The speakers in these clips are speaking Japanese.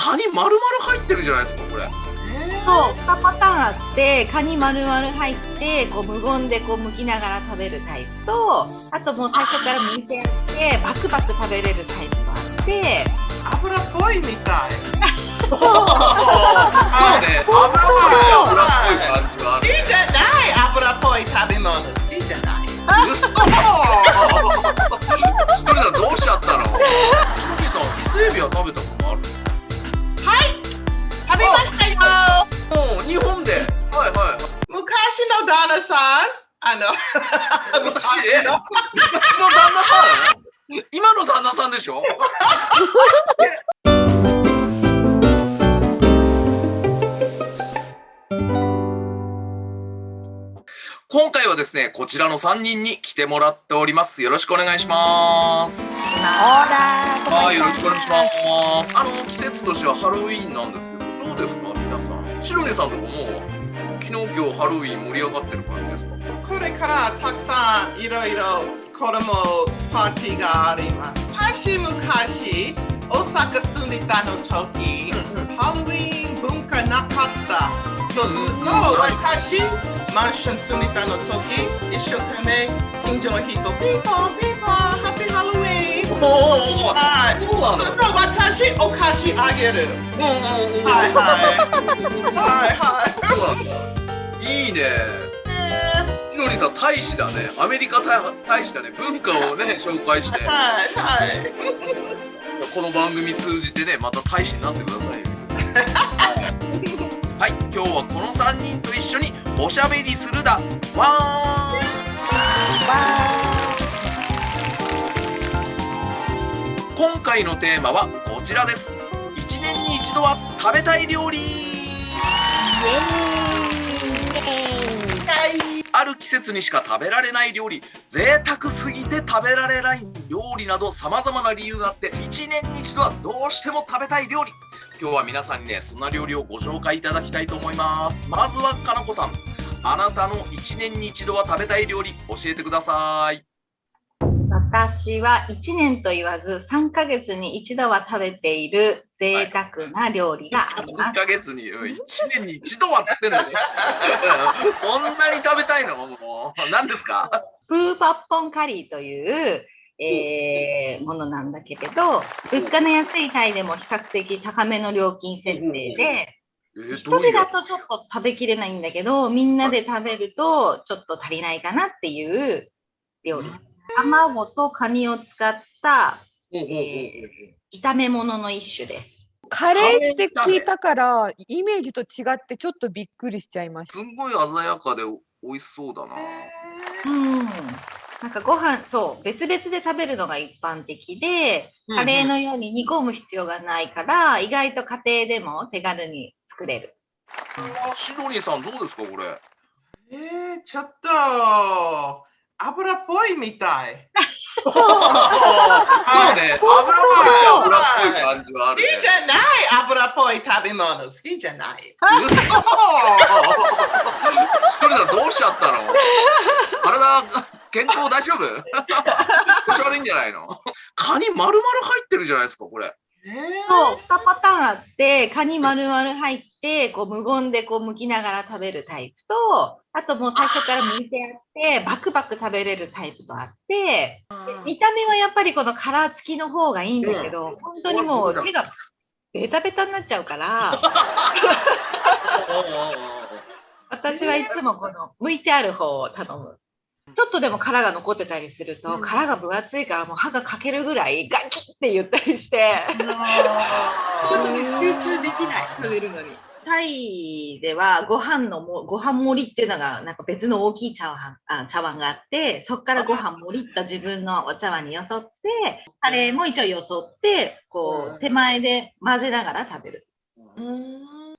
カニ丸々入ってるじゃないですかこれ。そう、2パターンあって、カニ丸々入ってこう無言でこう剥きながら食べるタイプと、あともう最初から剥いてあってバクバク食べれるタイプがあって、油っぽいみたい。そうね、油っぽい感じはある。いいじゃない、油っぽい食べ物。いいじゃない。うそー。ひとりさんどうしちゃったの？ひとりさん伊勢海老は食べたことある？はい、食べましたよ。もう日本で。はいはい。昔の旦那さん、昔の旦那さん？今の旦那さんでしょ？今回はですね、こちらの3人に来てもらっております。よろしくお願いします。はい、よろしくお願いします。季節としてはハロウィーンなんですけど、どうですか皆さん。シロネさんとかもう昨日今日ハロウィーン盛り上がってる感じですか？これからたくさんいろいろ子供パーティーがあります。昔大阪住んでたの時、ハロウィーン文化なかった。そうすると私マンション住んでたの時、一生懸命近所の人ピンポンピンポンハッピーハロウィーン。はい。そうなの？私お菓子あげる。はいはい。そうなんだ。いいね。ひろりさん大使だね。アメリカ大使だね。文化をね紹介して。はいはい。この番組通じてねまた大使になってくださいよ。はい、今日はこの3人と一緒におしゃべりするだわー。今回のテーマはこちらです。1年に一度は食べたい料理。ある季節にしか食べられない料理、贅沢すぎて食べられない料理など様々な理由があって1年に一度はどうしても食べたい料理。今日は皆さんにねそんな料理をご紹介いただきたいと思います。まずはかなこさん、あなたの1年に一度は食べたい料理教えてください。私は1年と言わず3ヶ月に一度は食べている贅沢な料理があります。3ヶ月に、1年に一度はっつってんのにそんなに食べたいの？もう何ですか？プーパッポンカリーというものなんだけれど、物価の安いタイでも比較的高めの料金設定で、一人だとちょっと食べきれないんだけど、みんなで食べるとちょっと足りないかなっていう料理。卵とカニを使った炒め物の一種です。カレーって聞いたからイメージと違ってちょっとびっくりしちゃいました。すんごい鮮やかで美味しそうだな。なんかご飯、そう別々で食べるのが一般的で、カレーのように煮込む必要がないから、意外と家庭でも手軽に作れる。シドニーさんどうですかこれ？ちょっと油っぽいみたい。そうね、油っぽい感じはある、ね。いいじゃない、油っぽい食べ物好きじゃない。うそシドニーさんどうしちゃったの？体健康大丈夫？調子悪いんじゃないの？カニ丸々入ってるじゃないですかこれ。そう、2パターンあって、カニ丸々入ってこう無言でこう剥きながら食べるタイプと、あともう最初から剥いてあってバクバク食べれるタイプがあって、見た目はやっぱりこの殻付きの方がいいんだけど、本当にもう手がベタベタになっちゃうから私はいつもこの剥いてある方を頼む。ちょっとでも殻が残ってたりすると、殻が分厚いからもう歯が欠けるぐらいガキって言ったりして集中できない、食べるのに。タイではご飯盛りっていうのがなんか別の大きい茶碗があって、そこからご飯盛りった自分のお茶碗によそって、カレーも一応よそってこう手前で混ぜながら食べる。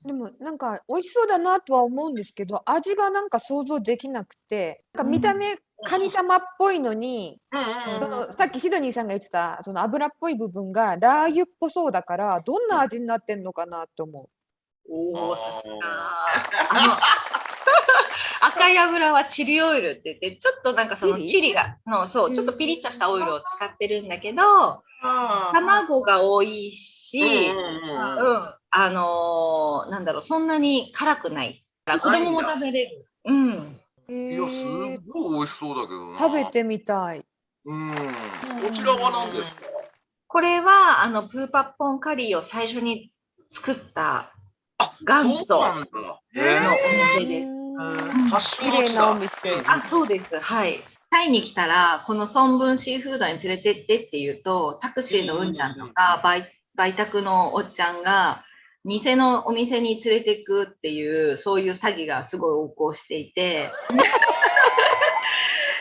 でもなんか美味しそうだなとは思うんですけど、味がなんか想像できなくて、なんか見た目カニ玉っぽいのに、さっきシドニーさんが言ってたその油っぽい部分がラー油っぽそうだから、どんな味になってんのかなと思う。おお、さすが。赤い油はチリオイルって言って、ちょっとなんかそのチリチリがの、そう、ちょっとピリッとしたオイルを使ってるんだけど、あ卵が多いし、うんうんうんうんうん、なんだろう、そんなに辛くない。だから子供も食べれる。うん。いや、すっごい美味しそうだけどな。食べてみたい。うん。こちらは何ですか？これは、プーパッポンカリーを最初に作ったあ、元祖そうなんだ。へのお店です。発綺麗祥の地だ。なお店。あ、そうです。はい。タイに来たら、このソンブンシーフードに連れてってって言うと、タクシーのうんちゃんとか、売宅のおっちゃんが、お店に連れてくっていう、そういう詐欺がすごい横行していて、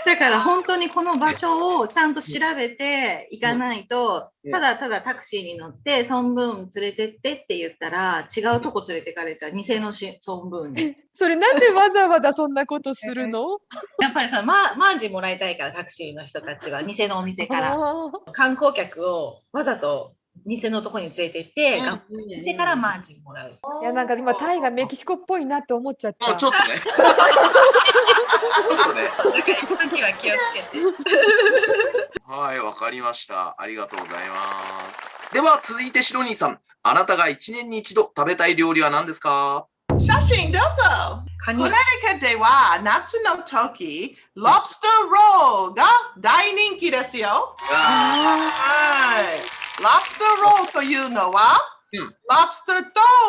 だから本当にこの場所をちゃんと調べていかないと、ただただタクシーに乗って、ソンブーン連れてってって言ったら、違うとこ連れてかれちゃう、偽のソンブーンに。それなんでわざわざそんなことするの？やっぱりさ、マージもらいたいから、タクシーの人たちは、偽のお店から。観光客をわざと偽のとこに連れて行って、店からマージンもらう。いやなんか今タイがメキシコっぽいなって思っちゃった。ちょっとね。ちょっとね。だから行くときは気をつけて。はい、わかりました。ありがとうございます。では、続いてシドニーさん。あなたが1年に一度食べたい料理は何ですか？写真どうぞ。カニコネティカでは夏の時、ロブスターロールが大人気ですよ。はい。ロブスターロールというのは、ロブスター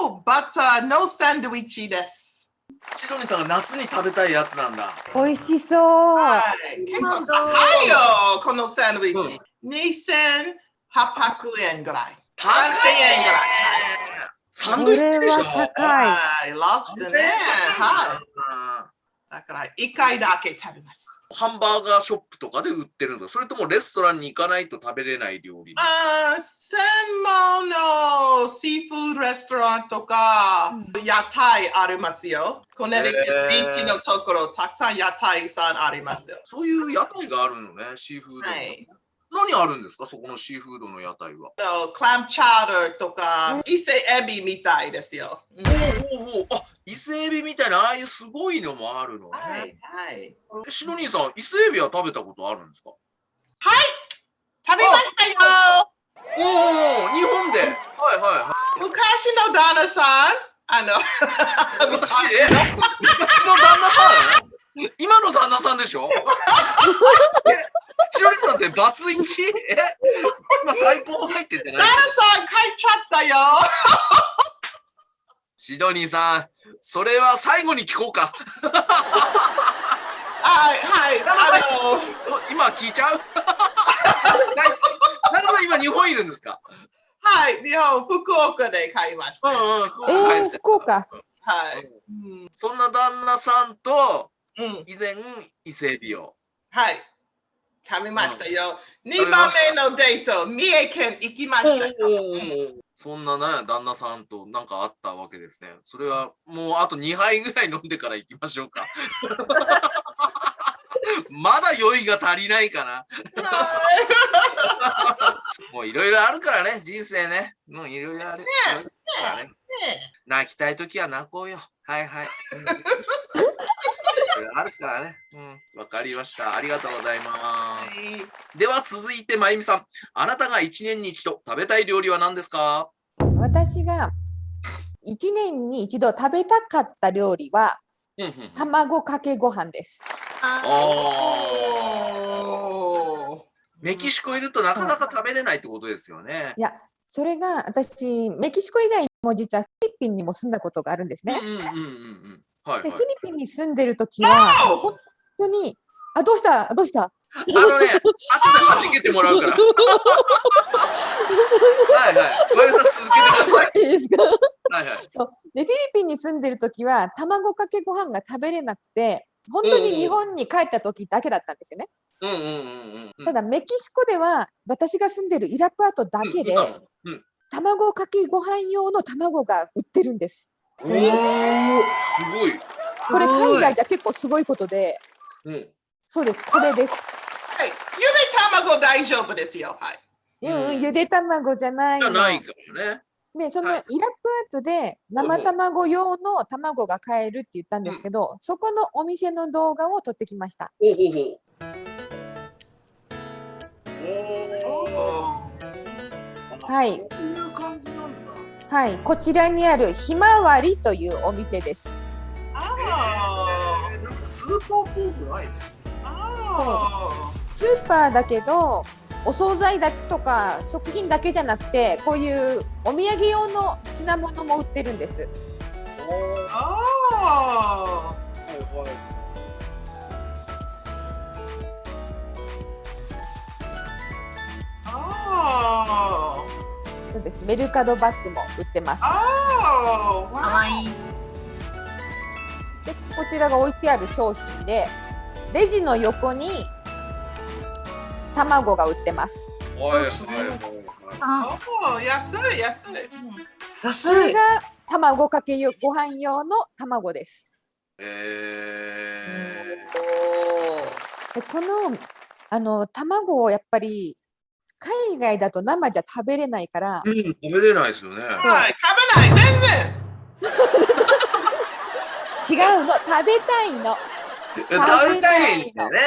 とバターのサンドイッチです。シドニーさんが夏に食べたいやつなんだ。美味しそう。はい。結構高いよ、このサンドイッチ。2800円ぐらい。高いね。サンドイッチでしょ？これは高い。はい。ロブスターね。はい。だから1回だけ食べます。ハンバーガーショップとかで売ってるんですか？それともレストランに行かないと食べれない料理？専門のシーフードレストランとか、屋台ありますよ。コネティカ人気のところ、たくさん屋台さんありますよ。そういう屋台があるのね、シーフードの。はい何あるんですか、そこのシーフードの屋台は。クラムチャウダーとか、伊勢エビみたいですよ。あ、伊勢エビみたいな、ああいうすごいのもあるのね。はい、はい。シドニーさん、伊勢エビは食べたことあるんですか？食べましたよ。日本で。はいはいはい。昔の旦那さん、昔の旦那さん？今の旦那さんでしょ？シドニーさんってバツイチ？今最高入ってんじゃない？旦那さん帰っちゃったよ。シドニーさん、それは最後に聞こうか。はい、今聞いちゃう？旦那さん今日本いるんですか？はい、日本、福岡で買いました。福岡。はい。そんな旦那さんとうん以前伊勢エビを。はい。食べましたよ。2番目のデート、三重県行きましたよ。そんなね、旦那さんとなんかあったわけですね。それはもうあと2杯ぐらい飲んでから行きましょうか。まだ酔いが足りないかな。もういろいろあるからね、人生ね。もういろいろある。泣きたいときは泣こうよ。はいはい。あるからね。わかりました。ありがとうございます。では続いて、まゆみさん。あなたが1年に一度食べたい料理は何ですか？私が1年に一度食べたかった料理は、卵かけご飯です。メキシコいるとなかなか食べれないってことですよね。いや、それが私、メキシコ以外にも実はフィリピンにも住んだことがあるんですね。で、フィリピンに住んでるときは、本当に、どうした後で弾けてもらうから。はいはい。まゆさん続けてください。いいですか？はいはい。で、フィリピンに住んでるときは、卵かけご飯が食べれなくて、本当に日本に帰ったときだけだったんですよね。ただ、メキシコでは、私が住んでるイラプアトだけで、卵かけご飯用の卵が売ってるんです。すごい。これ海外じゃ結構すごいことで、そうです、これです。はい、ゆで卵大丈夫ですよ。はい。ゆで卵じゃないの。じゃないからね。で、そのはいイラプアートで生卵用の卵が買えるって言ったんですけど、そこのお店の動画を撮ってきました。ほうほうほう。おー。はい。こういう感じなんだ。はい、こちらにあるひまわりというお店です。なんかスーパーっぽくないですね。スーパーだけど、お惣菜だけとか食品だけじゃなくて、こういうお土産用の品物も売ってるんです。はいはい。そうです。メルカドバッグも売ってます。かわいい。で、こちらが置いてある商品で、レジの横に卵が売ってます。はいはいはい。あ、安い安い。こ安い。れが卵かけご飯用の卵です。で、この卵をやっぱり海外だと生じゃ食べれないから、食べれないですよね。はい、食べない、全然。違うの、食べたいの。食べたいんだね。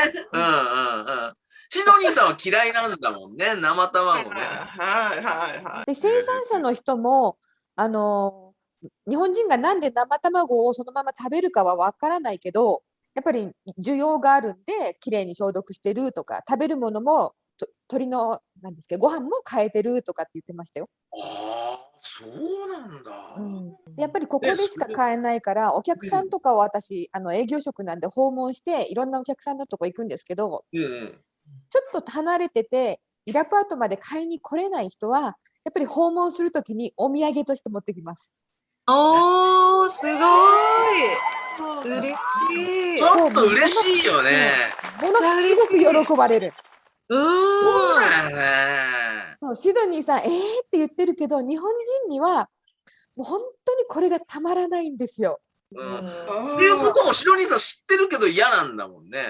シドニーさんは嫌いなんだもんね、生卵ね。はいはいはい。で、生産者の人も日本人がなんで生卵をそのまま食べるかはわからないけど、やっぱり需要があるんできれいに消毒してるとか、食べるものも鶏のなんですけどご飯も変えてるとかって言ってましたよ。ああ、そうなんだ。やっぱりここでしか買えないから、お客さんとかを私営業職なんで訪問していろんなお客さんのとこ行くんですけど、ちょっと離れててイラパートまで買いに来れない人はやっぱり訪問するときにお土産として持ってきます。おー、すごい。嬉しい。ちょっと嬉しいよね。ものすごく喜ばれる。そうだよね。そう、シドニーさん、って言ってるけど、日本人にはもう本当にこれがたまらないんですよ。っていうこともシドニーさん知ってるけど嫌なんだもんね。は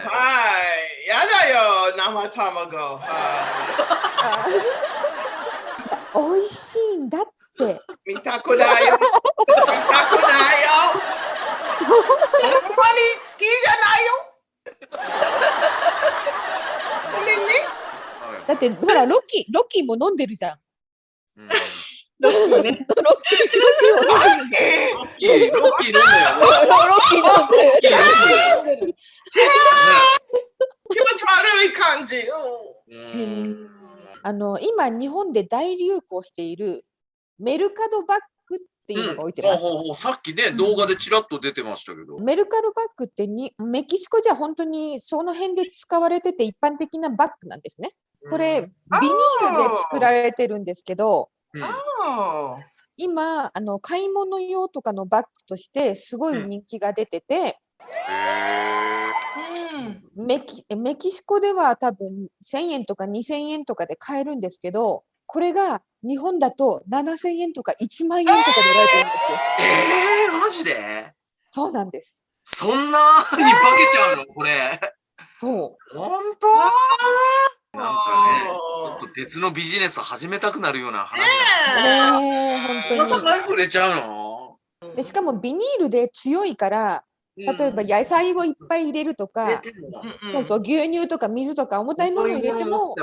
い、やだよ、生卵。美味しいんだって。見たくないよ。見たくないよ。ほんまに好きじゃないよ。ごめんね。だってほらロキも飲んでるじゃん。ロッキーね。ロキ飲んでる。ロッキー飲んだよ。ロキ飲んでる。気持ち悪い感じ。今日本で大流行しているメルカドバッグっていうのが置いてます。さっきね、動画でちらっと出てましたけど。メルカドバッグってメキシコじゃ本当にその辺で使われてて一般的なバッグなんですね。これビニールで作られてるんですけど、今買い物用とかのバッグとしてすごい人気が出てて、メキシコでは多分1000円とか2000円とかで買えるんですけど、これが日本だと7000円とか1万円とかで売られてるんですよ。マジで？そうなんです。そんなに化けちゃうのこれ。そう。本当？なんかね、ちょっと別のビジネス始めたくなるような話だね。本当に。高く売れちゃうの？でしかもビニールで強いから、例えば野菜をいっぱい入れるとか、そうそう、牛乳とか水とか重たいものを入れても、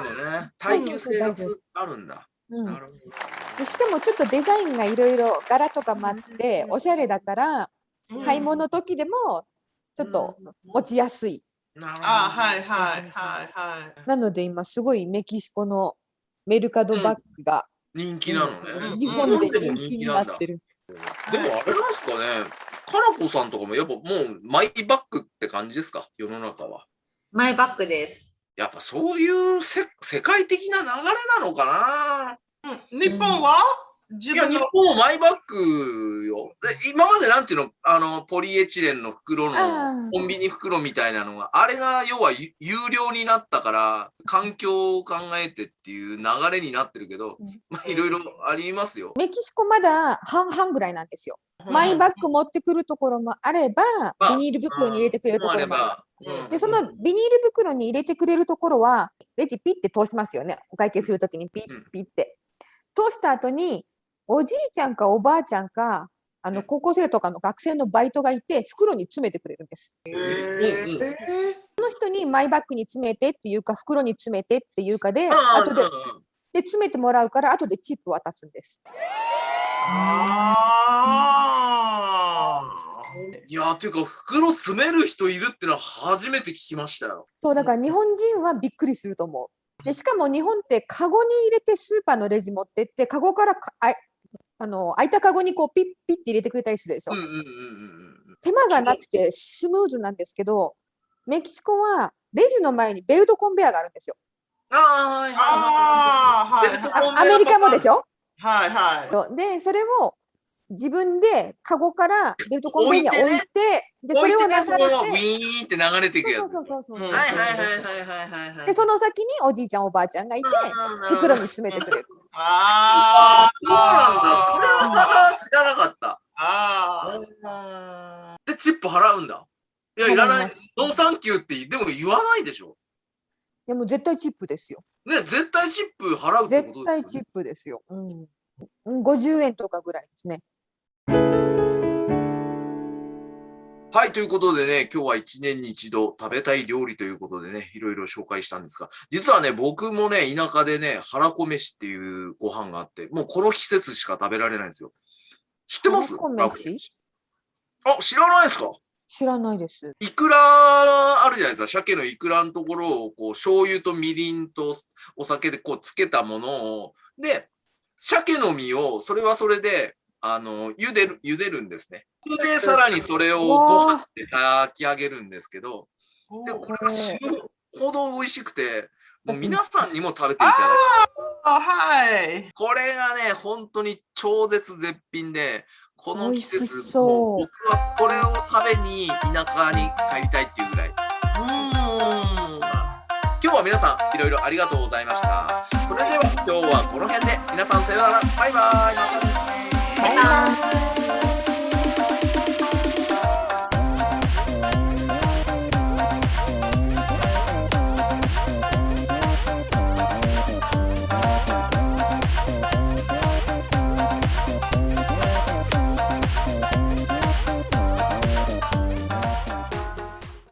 耐久性があるんだ。でしかもちょっとデザインがいろいろ柄とかもあっておしゃれだから、買い物時でもちょっと持ちやすい。はいはいはいはい。なので今すごいメキシコのメルカドバッグが人気なのね。日本で人気になってる。でもあれなんですかね、かなこさんとかもやっぱもうマイバッグって感じですか、世の中は。マイバッグです。やっぱそういう世界的な流れなのかな。日本は？いや、日本もマイバッグよ。今までなんていうの、ポリエチレンの袋のコンビニ袋みたいなのが、あれが要は有料になったから、環境を考えてっていう流れになってるけど、まあいろいろありますよ。メキシコまだ半々ぐらいなんですよ。マイバッグ持ってくるところもあれば、ビニール袋に入れてくれるところもある。で、そのビニール袋に入れてくれるところは、レジピッて通しますよね。お会計するときにピッピッて。通した後に、おじいちゃんかおばあちゃんか、高校生とかの学生のバイトがいて、袋に詰めてくれるんです。その人にマイバッグに詰めてっていうか、袋に詰めてっていうかで、後で詰めてもらうから、後でチップ渡すんです。いやー、というか、袋詰める人いるってのは初めて聞きましたよ。そう、だから日本人はびっくりすると思う。で、しかも日本ってカゴに入れてスーパーのレジ持ってって、カゴから開いたカゴにこうピッピッて入れてくれたりするでしょ。手間がなくてスムーズなんですけど、メキシコはレジの前にベルトコンベヤーがあるんですよ。アメリカもでしょ。はいはい。で、それを自分でカゴからベルトコンベヤーに置いて、で、それを流れて、ウィーンって流れていくやつ。そう。で、その先におじいちゃんおばあちゃんがいて、袋に詰めてくれる。そうなんだ。それは知らなかった。で、チップ払うんだ。いや、いらない。ノーサンキューってでも言わないでしょ。いや、もう絶対チップですよ。ね、絶対チップ払うってことですよね。絶対チップですよ。50円とかぐらいですね。はい、ということでね、今日は1年に一度食べたい料理ということでね、いろいろ紹介したんですが、実はね、僕もね、田舎でね、腹こ飯っていうご飯があって、もうこの季節しか食べられないんですよ。知ってます？腹こ飯？あ、知らないですか？知らないです。イクラあるじゃないですか。鮭のイクラのところを、こう、醤油とみりんとお酒でこう、つけたものを、で、鮭の身を、それはそれで、茹でるんですね。で、さらにそれをご飯で炊き上げるんですけど、で、これが死ぬほど美味しくて、もう皆さんにも食べていただきはい。これがね、本当に超絶絶品で、この季節、美味しそう。僕はこれを食べに田舎に帰りたいっていうぐらい。今日は皆さんいろいろありがとうございました。それでは今日はこの辺で皆さんさようなら。バイバイ。バイバイ。